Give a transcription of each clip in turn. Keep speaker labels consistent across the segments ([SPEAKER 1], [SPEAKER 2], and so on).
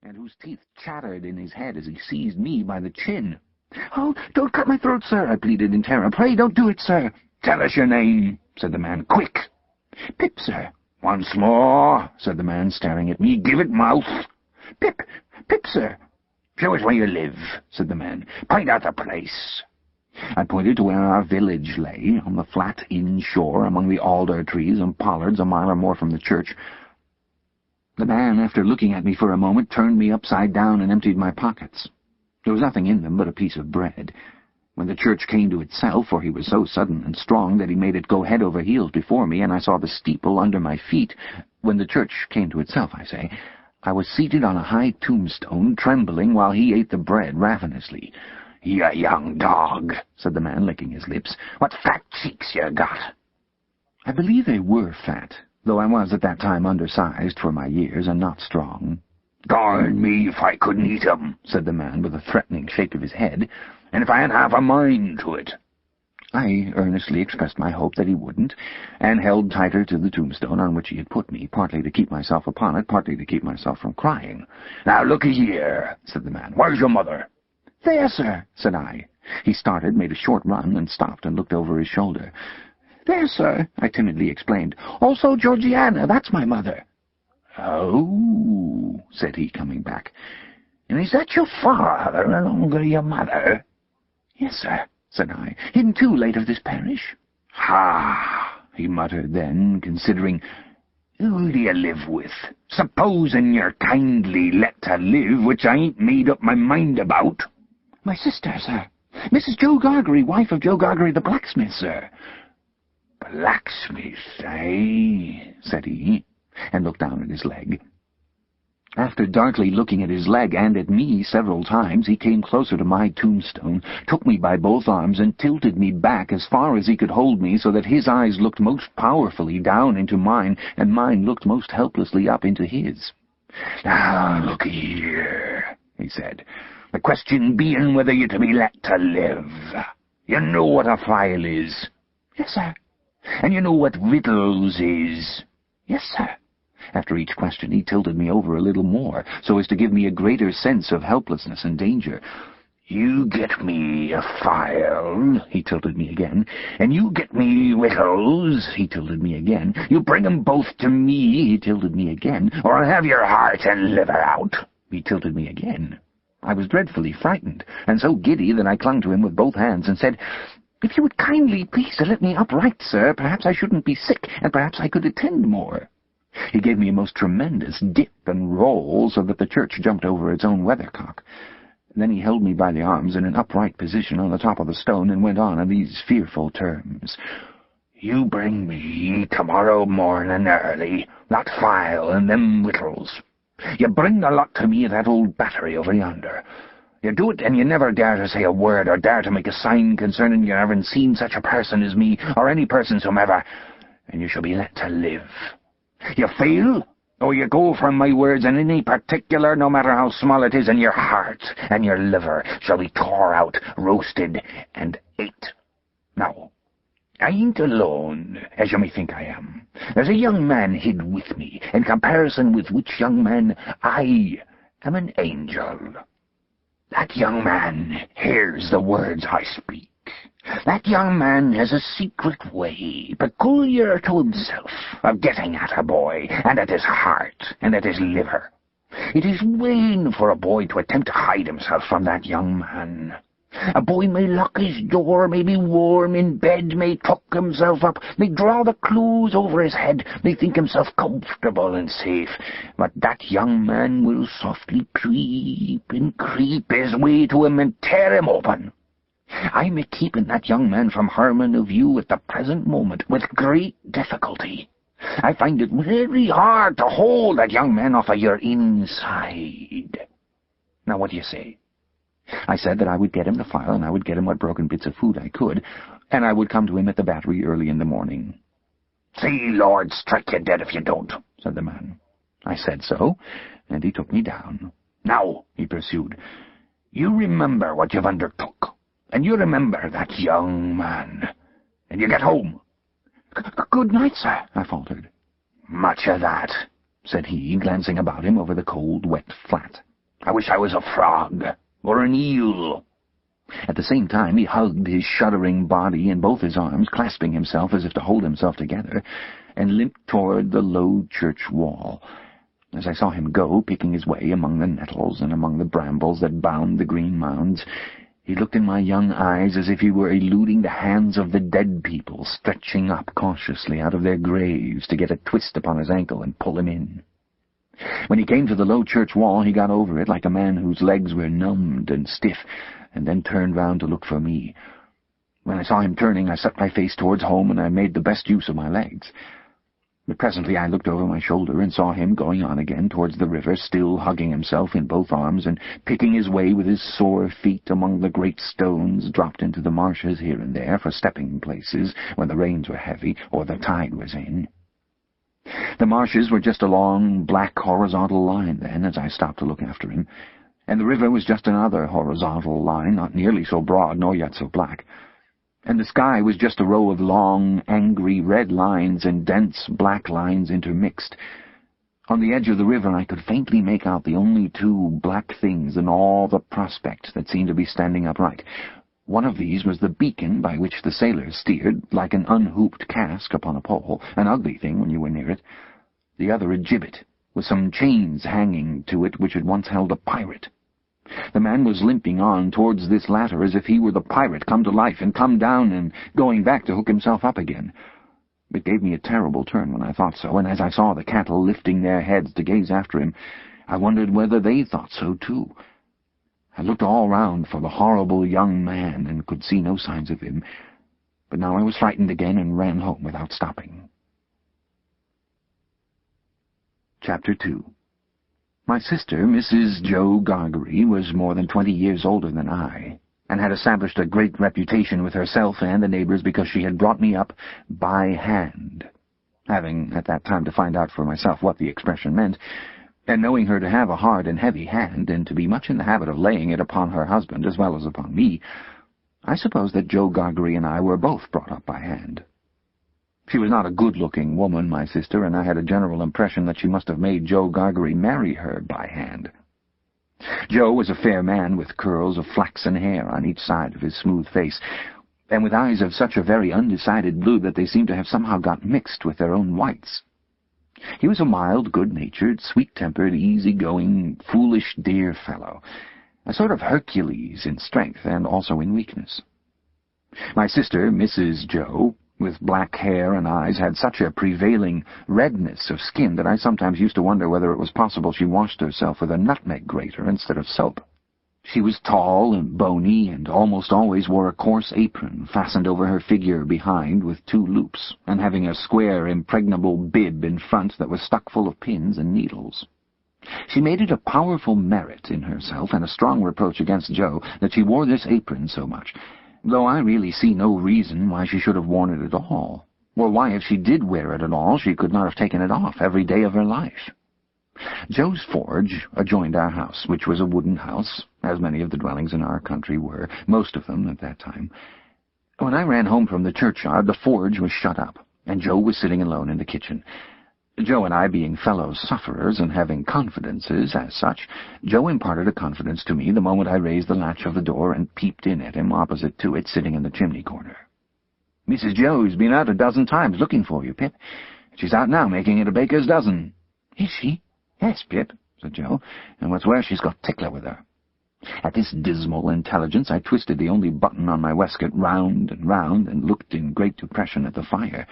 [SPEAKER 1] and whose teeth chattered in his head as he seized me by the chin. "Oh, don't cut my throat, sir," I pleaded in terror. "Pray don't do it, sir." "Tell us your name," said the man. "Quick!" "Pip, sir." "Once more," said the man, staring at me. "Give it mouth." "Pip, sir." "Show us where you live," said the man. "Point out the place." I pointed to where our village lay, on the flat inshore, among the alder trees and pollards a mile or more from the church. The man, after looking at me for a moment, turned me upside down and emptied my pockets. There was nothing in them but a piece of bread. When the church came to itself, for he was so sudden and strong that he made it go head over heels before me, and I saw the steeple under my feet, when the church came to itself, I say, I was seated on a high tombstone, trembling while he ate the bread ravenously. "You young dog," said the man, licking his lips. "What fat cheeks you got." I believe they were fat, though I was at that time undersized for my years and not strong. "Darn me if I couldn't eat 'em," said the man, with a threatening shake of his head, "and if I had half a mind to it." I earnestly expressed my hope that he wouldn't, and held tighter to the tombstone on which he had put me, partly to keep myself upon it, partly to keep myself from crying. "Now look-y here," said the man. "Where's your mother?" "There, sir," said I. He started, made a short run, and stopped and looked over his shoulder. "There, sir," I timidly explained. "Also Georgiana, that's my mother." "Oh," said he, coming back. "And is that your father along with your mother?" "Yes, sir," said I. "Him too, late of this parish." "Ha!" he muttered then, considering. "Who do you live with? Supposin' you're kindly let to live, which I ain't made up my mind about." "My sister, sir. Mrs. Joe Gargery, wife of Joe Gargery the blacksmith, sir." "Blacksmith, eh?" said he, and looked down at his leg. After darkly looking at his leg and at me several times, he came closer to my tombstone, took me by both arms, and tilted me back as far as he could hold me, so that his eyes looked most powerfully down into mine, and mine looked most helplessly up into his. "Now, look here," he said. "The question being whether you're to be let to live. You know what a file is?" "Yes, sir." "And you know what riddles is?" "Yes, sir." After each question he tilted me over a little more, so as to give me a greater sense of helplessness and danger. "You get me a file," he tilted me again, "and you get me riddles," he tilted me again. "You bring 'em both to me," he tilted me again, "or I'll have your heart and liver out," he tilted me again. I was dreadfully frightened, and so giddy that I clung to him with both hands and said, "If you would kindly please to let me upright, sir, perhaps I shouldn't be sick, and perhaps I could attend more." He gave me a most tremendous dip and roll, so that the church jumped over its own weathercock. Then he held me by the arms in an upright position on the top of the stone, and went on in these fearful terms. "You bring me tomorrow morning early that file and them wittles. You bring the lot to me at that old battery over yonder. You do it, and you never dare to say a word or dare to make a sign concerning your having seen such a person as me, or any persons whomever, and you shall be let to live. You fail, or you go from my words in any particular, no matter how small it is, and your heart and your liver shall be tore out, roasted, and ate. Now, I ain't alone, as you may think I am. There's a young man hid with me, in comparison with which young man I am an angel. That young man hears the words I speak. That young man has a secret way, peculiar to himself, of getting at a boy, and at his heart, and at his liver. It is vain for a boy to attempt to hide himself from that young man. A boy may lock his door, may be warm in bed, may tuck himself up, may draw the clothes over his head, may think himself comfortable and safe, but that young man will softly creep and creep his way to him and tear him open. I may keep that young man from harm in view at the present moment with great difficulty. I find it very hard to hold that young man off of your inside. Now, what do you say? I said that I would get him the file, and I would get him what broken bits of food I could, and I would come to him at the battery early in the morning. "See, Lord, strike you dead if you don't," said the man. I said so, and he took me down. "Now," he pursued, "you remember what you've undertook, and you remember that young man, and you get home." "Good night, sir," I faltered. "Much of that," said he, glancing about him over the cold, wet flat. I wish I was a frog, or an eel." At the same time he hugged his shuddering body in both his arms, clasping himself as if to hold himself together, and limped toward the low church wall. As I saw him go, picking his way among the nettles and among the brambles that bound the green mounds, he looked in my young eyes as if he were eluding the hands of the dead people, stretching up cautiously out of their graves to get a twist upon his ankle and pull him in. When he came to the low church wall, he got over it like a man whose legs were numbed and stiff, and then turned round to look for me. When I saw him turning, I set my face towards home, and I made the best use of my legs. But presently I looked over my shoulder and saw him going on again towards the river, still hugging himself in both arms and picking his way with his sore feet among the great stones dropped into the marshes here and there for stepping places when the rains were heavy or the tide was in. The marshes were just a long, black horizontal line then, as I stopped to look after him, and the river was just another horizontal line, not nearly so broad nor yet so black. And the sky was just a row of long, angry red lines and dense black lines intermixed. On the edge of the river I could faintly make out the only two black things in all the prospect that seemed to be standing upright. One of these was the beacon by which the sailors steered, like an unhooped cask upon a pole, an ugly thing when you were near it. The other a gibbet, with some chains hanging to it which had once held a pirate. The man was limping on towards this latter as if he were the pirate come to life and come down and going back to hook himself up again. It gave me a terrible turn when I thought so, and as I saw the cattle lifting their heads to gaze after him, I wondered whether they thought so too. I looked all round for the horrible young man and could see no signs of him, but now I was frightened again and ran home without stopping. Chapter 2. My sister, Mrs. Jo Gargery, was more than 20 years older than I, and had established a great reputation with herself and the neighbors because she had brought me up by hand, having at that time to find out for myself what the expression meant, and knowing her to have a hard and heavy hand, and to be much in the habit of laying it upon her husband as well as upon me, I suppose that Jo Gargery and I were both brought up by hand. She was not a good-looking woman, my sister, and I had a general impression that she must have made Jo Gargery marry her by hand. Joe was a fair man with curls of flaxen hair on each side of his smooth face, and with eyes of such a very undecided blue that they seemed to have somehow got mixed with their own whites. He was a mild, good-natured, sweet-tempered, easy-going, foolish, dear fellow, a sort of Hercules in strength and also in weakness. My sister, Mrs. Jo, with black hair and eyes, had such a prevailing redness of skin that I sometimes used to wonder whether it was possible she washed herself with a nutmeg grater instead of soap. She was tall and bony, and almost always wore a coarse apron fastened over her figure behind with 2 loops, and having a square, impregnable bib in front that was stuck full of pins and needles. She made it a powerful merit in herself and a strong reproach against Jo that she wore this apron so much, though I really see no reason why she should have worn it at all, or why, if she did wear it at all, she could not have taken it off every day of her life. Jo's forge adjoined our house, which was a wooden house, as many of the dwellings in our country were, most of them at that time. When I ran home from the churchyard, the forge was shut up, and Jo was sitting alone in the kitchen. Jo and I being fellow sufferers and having confidences as such, Jo imparted a confidence to me the moment I raised the latch of the door and peeped in at him opposite to it, sitting in the chimney corner. "Mrs. Jo's been out a dozen times looking for you, Pip. She's out now making it a baker's dozen." "Is she?" "Yes, Pip," said Jo, "and what's worse, she's got Tickler with her." At this dismal intelligence I twisted the only button on my waistcoat round and looked in great depression at the fire.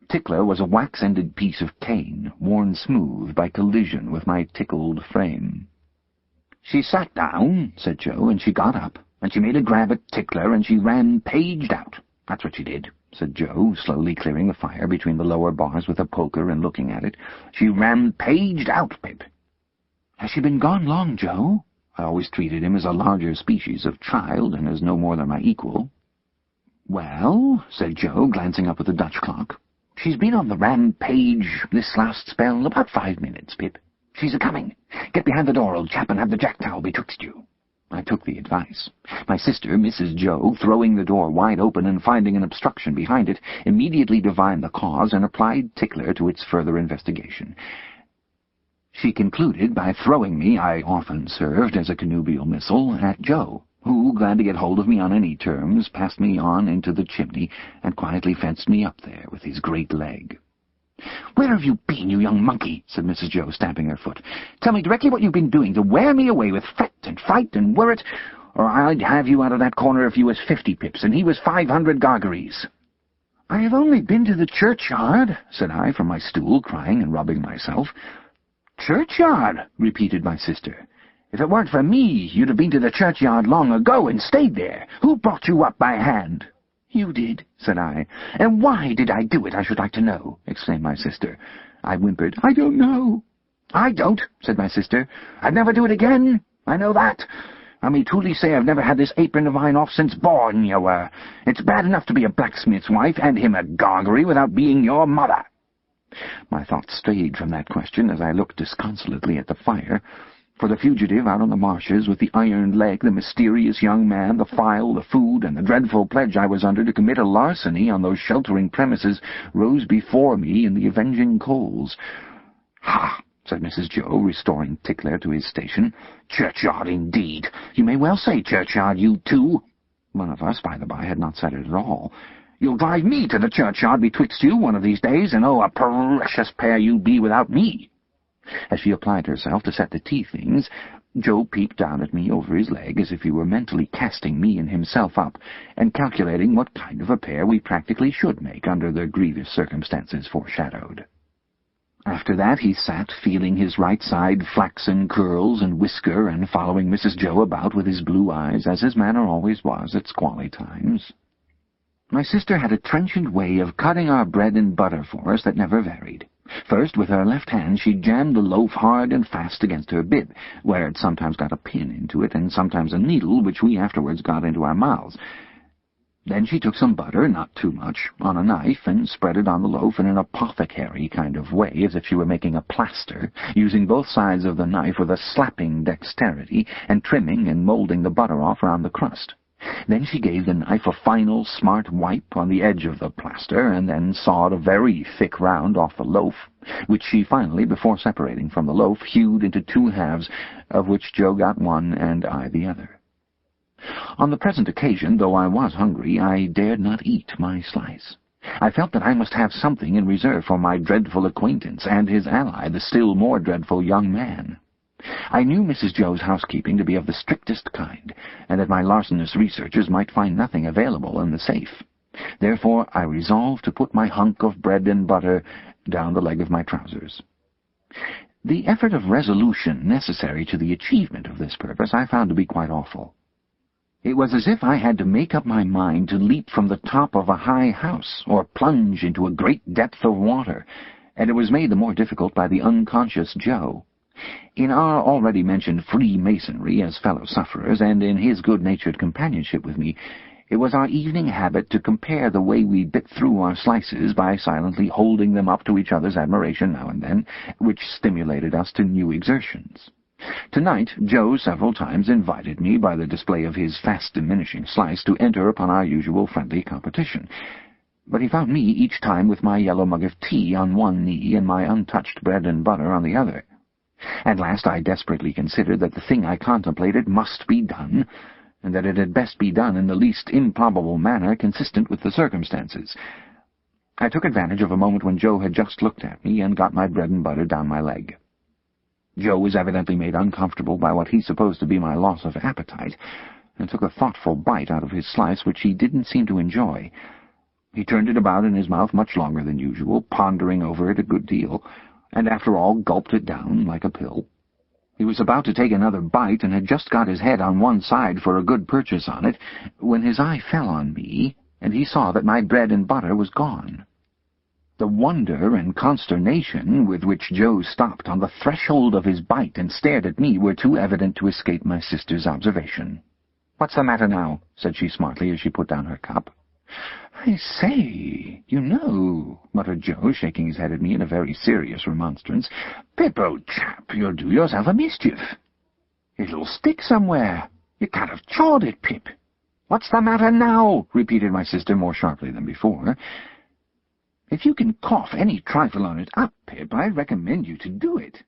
[SPEAKER 1] Tickler was a wax-ended piece of cane, worn smooth by collision with my tickled frame. "She sat down," said Jo, "and she got up, and she made a grab at Tickler, and she rampaged out. That's what she did," said Jo, slowly clearing the fire between the lower bars with a poker and looking at it. "She rampaged out, Pip." "Has she been gone long, Jo?" I always treated him as a larger species of child, and as no more than my equal. "Well," said Jo, glancing up at the Dutch clock, "she's been on the rampage this last spell about 5 minutes, Pip. She's a-coming. Get behind the door, old chap, and have the jack-towel betwixt you." I took the advice. My sister, Mrs. Jo, throwing the door wide open and finding an obstruction behind it, immediately divined the cause and applied Tickler to its further investigation. She concluded by throwing me, I often served as a connubial missile, at Joe, who, glad to get hold of me on any terms, passed me on into the chimney and quietly fenced me up there with his great leg. "Where have you been, you young monkey?" said Mrs. Joe, stamping her foot. "Tell me directly what you've been doing to wear me away with fret and fright and worrit, or I'd have you out of that corner if you was 50 pips and he was 500 gargeries." "I have only been to the churchyard," said I from my stool, crying and rubbing myself. "Churchyard?" repeated my sister. "If it weren't for me, you'd have been to the churchyard long ago and stayed there. Who brought you up by hand?" "You did," said I. "And why did I do it, I should like to know?" exclaimed my sister. I whimpered, "I don't know." "I don't," said my sister. "I'd never do it again. I know that. I may truly say I've never had this apron of mine off since born you were. It's bad enough to be a blacksmith's wife and him a gargery without being your mother." My thoughts strayed from that question as I looked disconsolately at the fire. For the fugitive out on the marshes with the iron leg, the mysterious young man, the file, the food, and the dreadful pledge I was under to commit a larceny on those sheltering premises rose before me in the avenging coals. "Ha!" said Mrs. Joe, restoring Tickler to his station. "Churchyard, indeed! You may well say churchyard, you two." One of us, by the by, had not said it at all. "You'll drive me to the churchyard betwixt you one of these days, and oh, a precious pair you'll be without me." As she applied herself to set the tea-things, Joe peeped down at me over his leg as if he were mentally casting me and himself up, and calculating what kind of a pair we practically should make under the grievous circumstances foreshadowed. After that he sat, feeling his right side flaxen curls and whisker, and following Mrs. Joe about with his blue eyes, as his manner always was at squally times. My sister had a trenchant way of cutting our bread and butter for us that never varied. First, with her left hand, she jammed the loaf hard and fast against her bib, where it sometimes got a pin into it, and sometimes a needle, which we afterwards got into our mouths. Then she took some butter, not too much, on a knife, and spread it on the loaf in an apothecary kind of way, as if she were making a plaster, using both sides of the knife with a slapping dexterity, and trimming and moulding the butter off round the crust. Then she gave the knife a final, smart wipe on the edge of the plaster, and then sawed a very thick round off the loaf, which she finally, before separating from the loaf, hewed into 2 halves, of which Joe got one and I the other. On the present occasion, though I was hungry, I dared not eat my slice. I felt that I must have something in reserve for my dreadful acquaintance and his ally, the still more dreadful young man. I knew Mrs. Joe's housekeeping to be of the strictest kind, and that my larcenous researchers might find nothing available in the safe. Therefore I resolved to put my hunk of bread and butter down the leg of my trousers. The effort of resolution necessary to the achievement of this purpose I found to be quite awful. It was as if I had to make up my mind to leap from the top of a high house, or plunge into a great depth of water, and it was made the more difficult by the unconscious Joe. In our already mentioned Freemasonry as fellow-sufferers, and in his good-natured companionship with me, it was our evening habit to compare the way we bit through our slices by silently holding them up to each other's admiration now and then, which stimulated us to new exertions. Tonight, Joe several times invited me, by the display of his fast-diminishing slice, to enter upon our usual friendly competition. But he found me each time with my yellow mug of tea on one knee and my untouched bread and butter on the other. At last I desperately considered that the thing I contemplated must be done, and that it had best be done in the least improbable manner consistent with the circumstances. I took advantage of a moment when Joe had just looked at me and got my bread and butter down my leg. Joe was evidently made uncomfortable by what he supposed to be my loss of appetite, and took a thoughtful bite out of his slice which he didn't seem to enjoy. He turned it about in his mouth much longer than usual, pondering over it a good deal, and after all gulped it down like a pill. He was about to take another bite, and had just got his head on one side for a good purchase on it, when his eye fell on me, and he saw that my bread and butter was gone. The wonder and consternation with which Joe stopped on the threshold of his bite and stared at me were too evident to escape my sister's observation. "What's the matter now?" said she smartly as she put down her cup. "I say, you know," muttered Joe, shaking his head at me in a very serious remonstrance, "Pip, old chap, you'll do yourself a mischief. It'll stick somewhere. You can't have chawed it, Pip." "What's the matter now?" repeated my sister more sharply than before. "If you can cough any trifle on it up, Pip, I recommend you to do it."